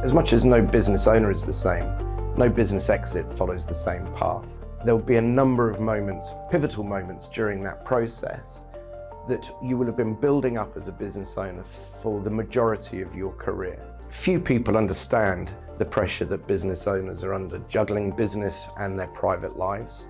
As much as no business owner is the same, no business exit follows the same path. There will be a number of moments, pivotal moments during that process that you will have been building up as a business owner for the majority of your career. Few people understand the pressure that business owners are under, juggling business and their private lives.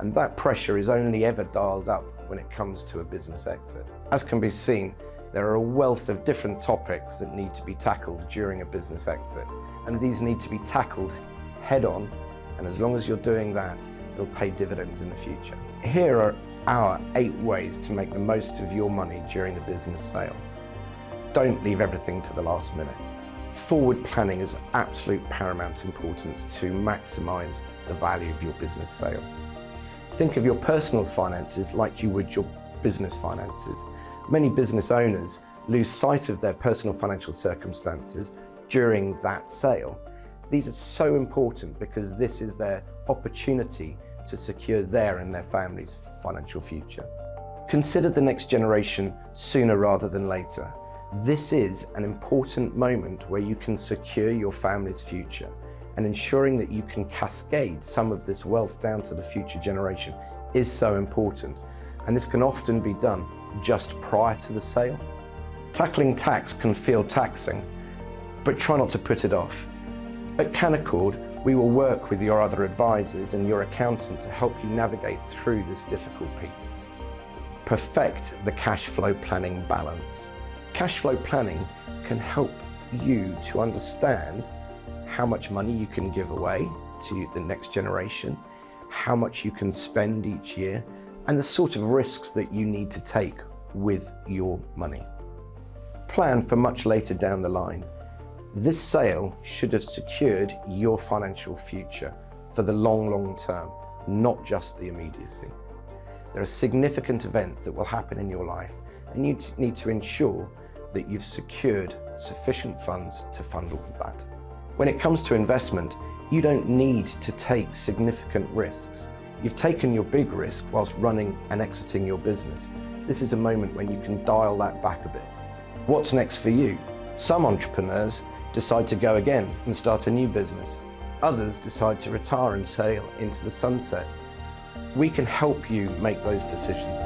And that pressure is only ever dialed up when it comes to a business exit. As can be seen, there are a wealth of different topics that need to be tackled during a business exit. And these need to be tackled head on. And as long as you're doing that, they'll pay dividends in the future. Here are our 8 ways to make the most of your money during the business sale. Don't leave everything to the last minute. Forward planning is of absolute paramount importance to maximize the value of your business sale. Think of your personal finances like you would your business finances. Many business owners lose sight of their personal financial circumstances during that sale. These are so important because this is their opportunity to secure their and their family's financial future. Consider the next generation sooner rather than later. This is an important moment where you can secure your family's future, and ensuring that you can cascade some of this wealth down to the future generation is so important. And this can often be done just prior to the sale. Tackling tax can feel taxing, but try not to put it off. At Canaccord, we will work with your other advisors and your accountant to help you navigate through this difficult piece. Perfect the cash flow planning balance. Cash flow planning can help you to understand how much money you can give away to the next generation, how much you can spend each year, and the sort of risks that you need to take with your money. Plan for much later down the line. This sale should have secured your financial future for the long term, not just the immediacy. There are significant events that will happen in your life, and you need to ensure that you've secured sufficient funds to fund all of that. When it comes to investment, you don't need to take significant risks. You've taken your big risk whilst running and exiting your business. This is a moment when you can dial that back a bit. What's next for you? Some entrepreneurs decide to go again and start a new business. Others decide to retire and sail into the sunset. We can help you make those decisions.